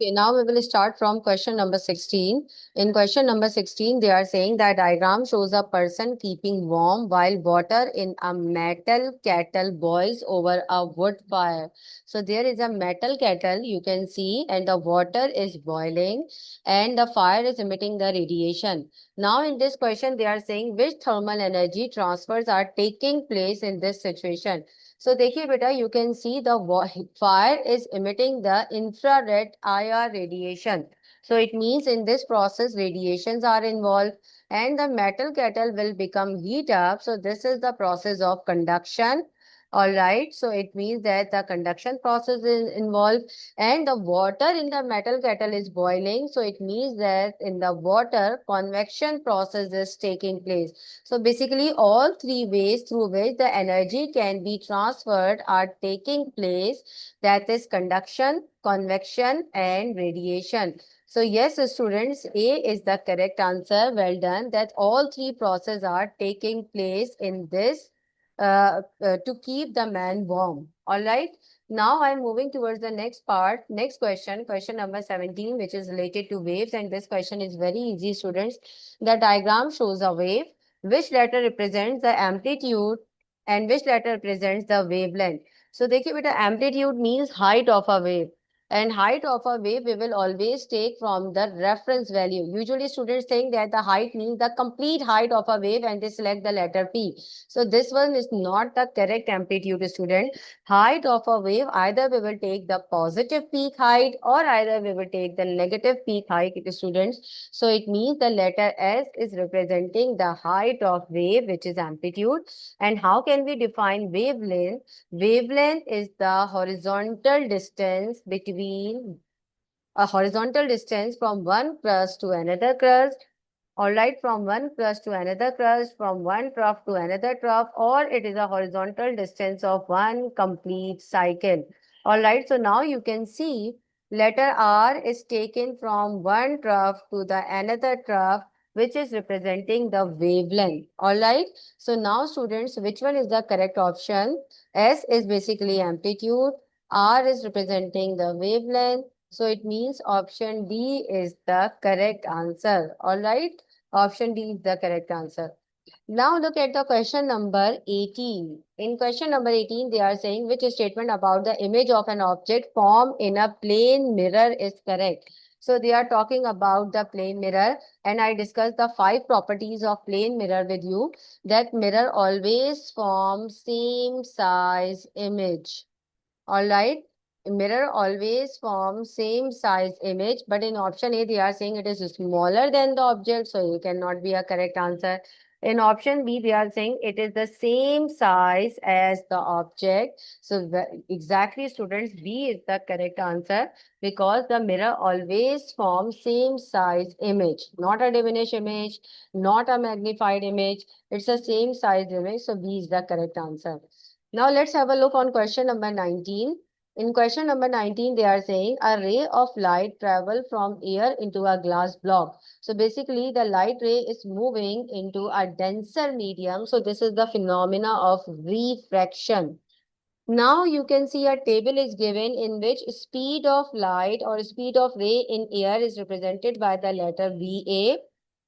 Okay, now we will start from question number 16. In question number 16, they are saying that diagram shows a person keeping warm while water in a metal kettle boils over a wood fire. So there is a metal kettle you can see, and the water is boiling and the fire is emitting the radiation. Now in this question, they are saying which thermal energy transfers are taking place in this situation. So देखिए बेटा, you can see the fire is emitting the infrared IR radiation. So it means in this process radiations are involved and the metal kettle will become heat up. So this is the process of conduction. All right. So it means that the conduction process is involved and the water in the metal kettle is boiling. So it means that in the water convection process is taking place. So basically all three ways through which the energy can be transferred are taking place, that is conduction, convection and radiation. So yes, students, A is the correct answer. Well done. That all three processes are taking place in this to keep the man warm. All right. Now I'm moving towards the next part. Next question, question number 17, which is related to waves. And this question is very easy, students. The diagram shows a wave. Which letter represents the amplitude and which letter represents the wavelength? So देखिए बेटा, amplitude means height of a wave. And height of a wave we will always take from the reference value. Usually students think that the height means the complete height of a wave and they select the letter P. So this one is not the correct amplitude, student. Height of a wave, either we will take the positive peak height or either we will take the negative peak height, students. So it means the letter S is representing the height of wave, which is amplitude. And how can we define wavelength? Wavelength is the horizontal distance between a horizontal distance from one crust to another crust. All right, from one crust to another crust, from one trough to another trough, or it is a horizontal distance of one complete cycle. All right, so now you can see letter R is taken from one trough to the another trough, which is representing the wavelength. All right, so now students, which one is the correct option? S is basically amplitude, R is representing the wavelength. So it means option D is the correct answer. All right. Option D is the correct answer. Now look at the question number 18. In question number 18, they are saying which statement about the image of an object formed in a plane mirror is correct. So they are talking about the plane mirror and I discussed the 5 properties of plane mirror with you. That mirror always forms same size image. All right. Mirror always forms same size image, but in option A, they are saying it is smaller than the object, so it cannot be a correct answer. In option B, they are saying it is the same size as the object. So exactly, students, B is the correct answer because the mirror always forms same size image, not a diminished image, not a magnified image. It's the same size image, so B is the correct answer. Now let's have a look on question number 19. In question number 19, they are saying a ray of light travel from air into a glass block. So basically the light ray is moving into a denser medium. So this is the phenomena of refraction. Now you can see a table is given in which speed of light or speed of ray in air is represented by the letter VA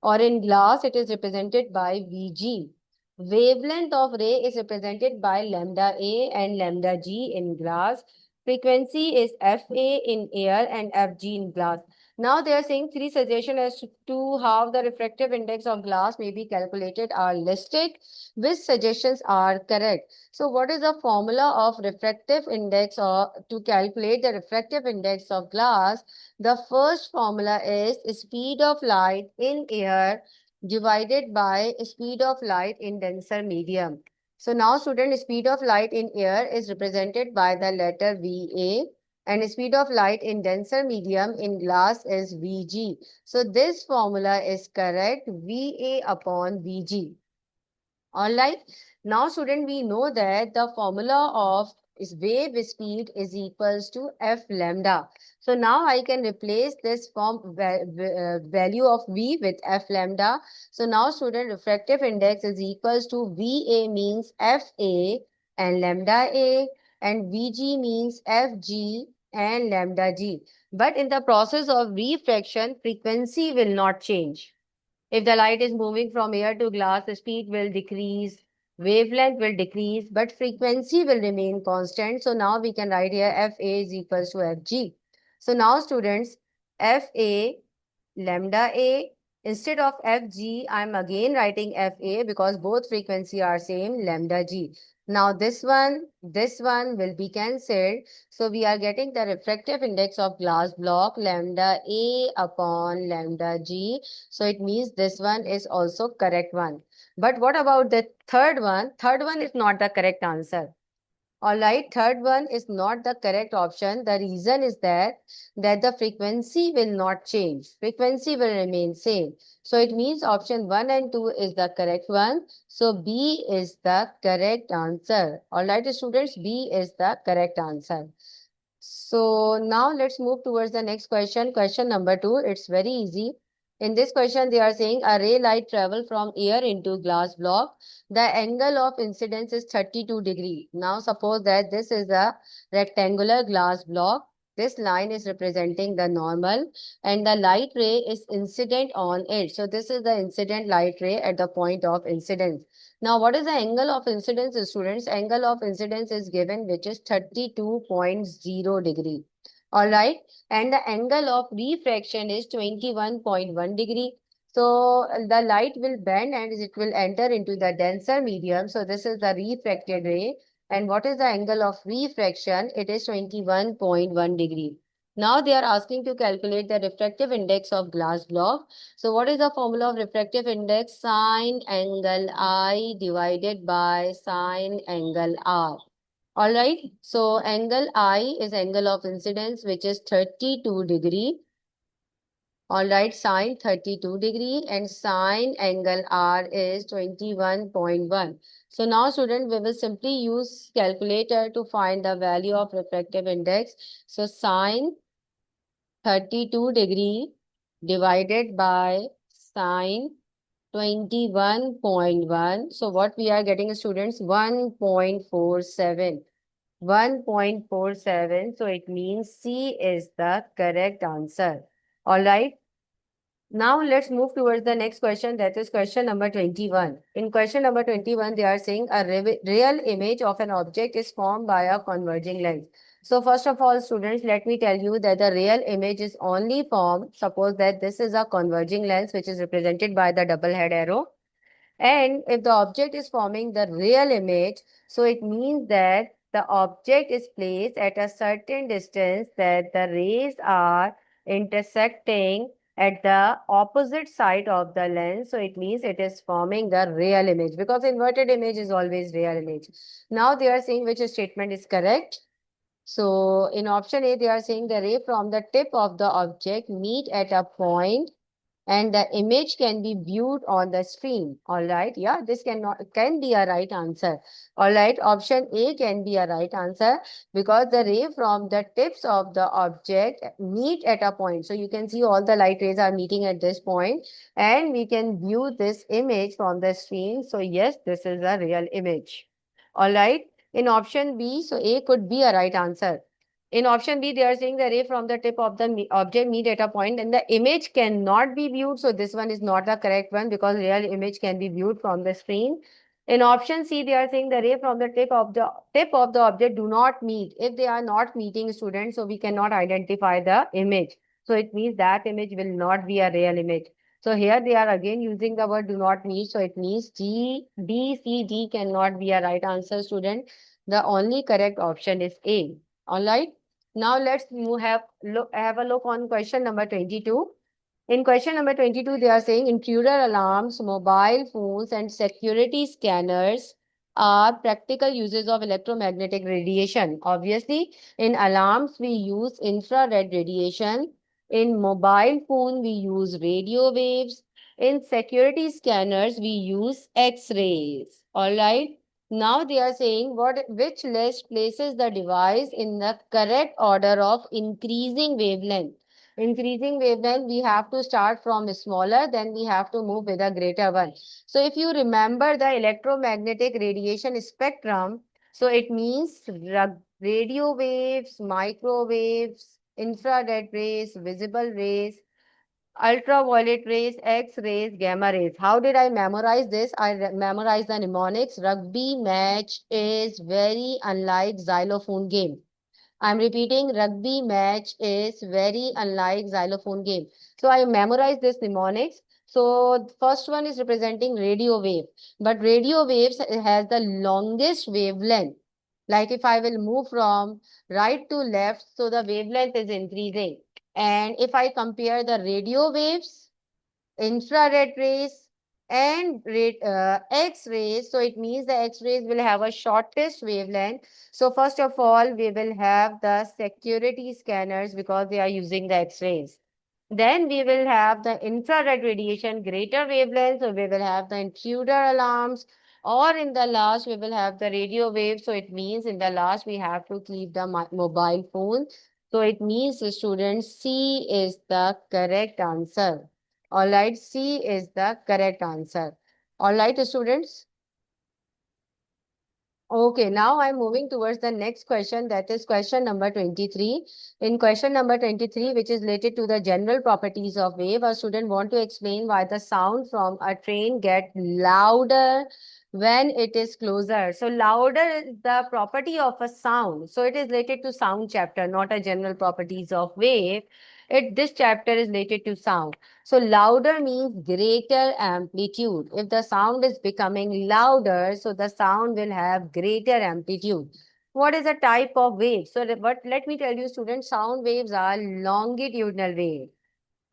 or in glass it is represented by VG. Wavelength of ray is represented by lambda A and lambda G in glass. Frequency is FA in air and FG in glass. Now they are saying 3 suggestions as to how the refractive index of glass may be calculated are listed. Which suggestions are correct? So what is the formula of refractive index or to calculate the refractive index of glass? The first formula is speed of light in air divided by speed of light in denser medium. So now student, speed of light in air is represented by the letter VA and speed of light in denser medium in glass is VG. So this formula is correct, VA upon VG. All right. Now, student, we know that the formula of is wave speed is equals to F lambda. So now I can replace this value of V with F lambda. So now, student, refractive index is equals to VA means FA and lambda A and VG means FG and lambda g. But in the process of refraction, frequency will not change. If the light is moving from air to glass, the speed will decrease, wavelength will decrease, but frequency will remain constant. So now we can write here FA is equals to FG. So now students, FA lambda A, instead of Fg, I'm again writing Fa because both frequency are same, lambda G. Now this one will be cancelled. So we are getting the refractive index of glass block lambda A upon lambda G. So it means this one is also correct one. But what about the third one? Third one is not the correct answer. All right, third one is not the correct option. The reason is that the frequency will not change. Frequency will remain same. So it means option 1 and 2 is the correct one. So B is the correct answer. All right, students, B is the correct answer. So now let's move towards the next question. Question number 2. It's very easy. In this question, they are saying a ray light travel from air into glass block. The angle of incidence is 32 degree. Now suppose that this is a rectangular glass block. This line is representing the normal and the light ray is incident on it. So this is the incident light ray at the point of incidence. Now, what is the angle of incidence, students? Angle of incidence is given, which is 32.0 degree. All right. And the angle of refraction is 21.1 degree. So the light will bend and it will enter into the denser medium. So this is the refracted ray. And what is the angle of refraction? It is 21.1 degree. Now they are asking to calculate the refractive index of glass block. So what is the formula of refractive index? Sine angle I divided by sine angle R. All right. So angle I is angle of incidence, which is 32 degree. All right, sine 32 degree and sine angle R is 21.1. So now student, we will simply use calculator to find the value of refractive index. So sine 32 degree divided by sine 21.1. So what we are getting, students, 1.47. 1.47. So it means C is the correct answer. All right. Now let's move towards the next question, that is question number 21. In question number 21, they are saying a real image of an object is formed by a converging lens. So first of all, students, let me tell you that the real image is only formed, suppose that this is a converging lens which is represented by the double head arrow. And if the object is forming the real image, so it means that the object is placed at a certain distance that the rays are intersecting at the opposite side of the lens. So it means it is forming the real image because inverted image is always real image. Now they are saying which statement is correct. So in option A, they are saying the ray from the tip of the object meet at a point and the image can be viewed on the screen. All right. Yeah, this can be a right answer. All right. Option A can be a right answer because the ray from the tips of the object meet at a point. So you can see all the light rays are meeting at this point and we can view this image from the screen. So yes, this is a real image. All right. In option B, so A could be a right answer. In option B, they are saying the ray from the tip of the object meet at a point and the image cannot be viewed. So this one is not the correct one because real image can be viewed from the screen. In option C, they are saying the ray from the tip of the object do not meet. If they are not meeting, students, so we cannot identify the image. So it means that image will not be a real image. So here they are again using the word do not meet. So it means G, B, C, D cannot be a right answer, student. The only correct option is A. All right. Now let's have a look on question number 22. In question number 22, they are saying intruder alarms, mobile phones, and security scanners are practical uses of electromagnetic radiation. Obviously, in alarms, we use infrared radiation. In mobile phone, we use radio waves. In security scanners, we use X-rays. All right. Now they are saying which list places the device in the correct order of increasing wavelength. Increasing wavelength, we have to start from smaller, then we have to move with a greater one. So if you remember the electromagnetic radiation spectrum, so it means radio waves, microwaves, infrared rays, visible rays, ultraviolet rays, X-rays, gamma rays. How did I memorize this? I memorized the mnemonics. Rugby match is very unlike xylophone game. I'm repeating, rugby match is very unlike xylophone game. So I memorized this mnemonics. So first one is representing radio wave, but radio waves has the longest wavelength. Like if I will move from right to left, so the wavelength is increasing. And if I compare the radio waves, infrared rays, and X-rays. So it means the X-rays will have a shortest wavelength. So first of all, we will have the security scanners because they are using the X-rays. Then we will have the infrared radiation, greater wavelength. So we will have the intruder alarms. Or in the last, we will have the radio wave. So it means in the last, we have to keep the mobile phone. So it means, students, C is the correct answer. All right, C is the correct answer. All right, students. Okay, now I'm moving towards the next question, that is question number 23. In question number 23, which is related to the general properties of wave, a student want to explain why the sound from a train get louder when it is closer. So louder is the property of a sound. So it is related to sound chapter, not a general properties of wave. This chapter is related to sound. So louder means greater amplitude. If the sound is becoming louder, so the sound will have greater amplitude. What is a type of wave? So but let me tell you, students, sound waves are longitudinal waves.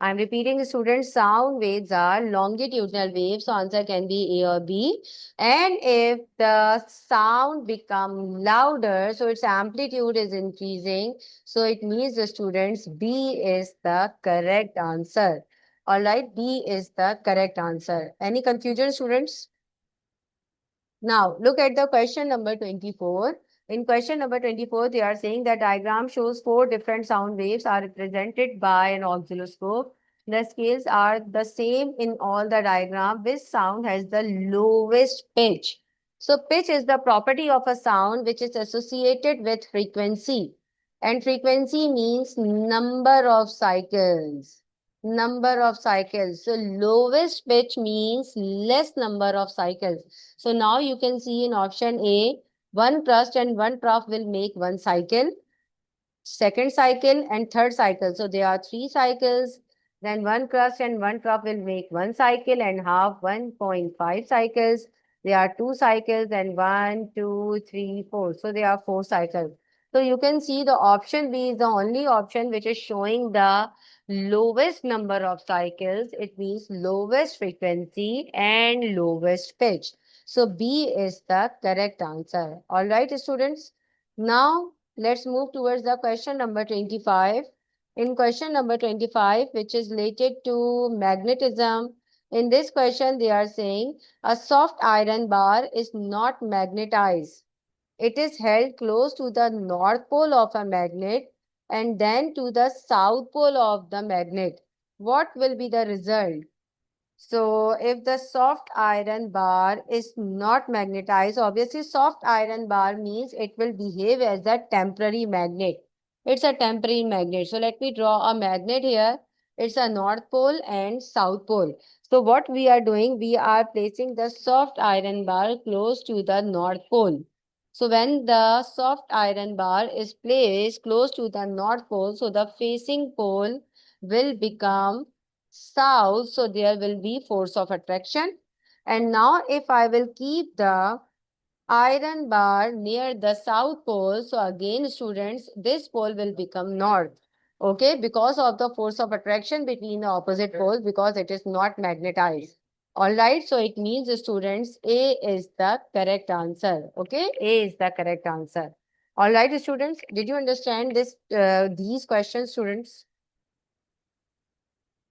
I'm repeating, students, sound waves are longitudinal waves. So answer can be A or B. And if the sound become louder, so its amplitude is increasing. So it means the students B is the correct answer. All right, B is the correct answer. Any confusion, students? Now, look at the question number 24. In question number 24, they are saying that diagram shows four different sound waves are represented by an oscilloscope. The scales are the same in all the diagram. Which sound has the lowest pitch? So pitch is the property of a sound which is associated with frequency. And frequency means number of cycles. Number of cycles. So lowest pitch means less number of cycles. So now you can see in option A, one thrust and one trough will make one cycle, second cycle and third cycle. So there are three cycles. Then one thrust and one trough will make one cycle and half 1.5 cycles. There are two cycles and 1, 2, 3, 4. So there are four cycles. So you can see the option B is the only option which is showing the lowest number of cycles. It means lowest frequency and lowest pitch. So B is the correct answer. All right, students. Now let's move towards the question number 25. In question number 25, which is related to magnetism, in this question they are saying a soft iron bar is not magnetized. It is held close to the north pole of a magnet and then to the south pole of the magnet. What will be the result? So if the soft iron bar is not magnetized, obviously soft iron bar means it will behave as a temporary magnet. It's a temporary magnet. So let me draw a magnet here. It's a north pole and south pole. So what we are doing, we are placing the soft iron bar close to the north pole. So when the soft iron bar is placed close to the north pole, so the facing pole will become south, so there will be force of attraction. And now if I will keep the iron bar near the south pole, so again students, this pole will become north. Okay, because of the force of attraction between the opposite poles, because it is not magnetized. All right, so it means students, A is the correct answer. Okay, A is the correct answer. All right, students, did you understand these questions, students?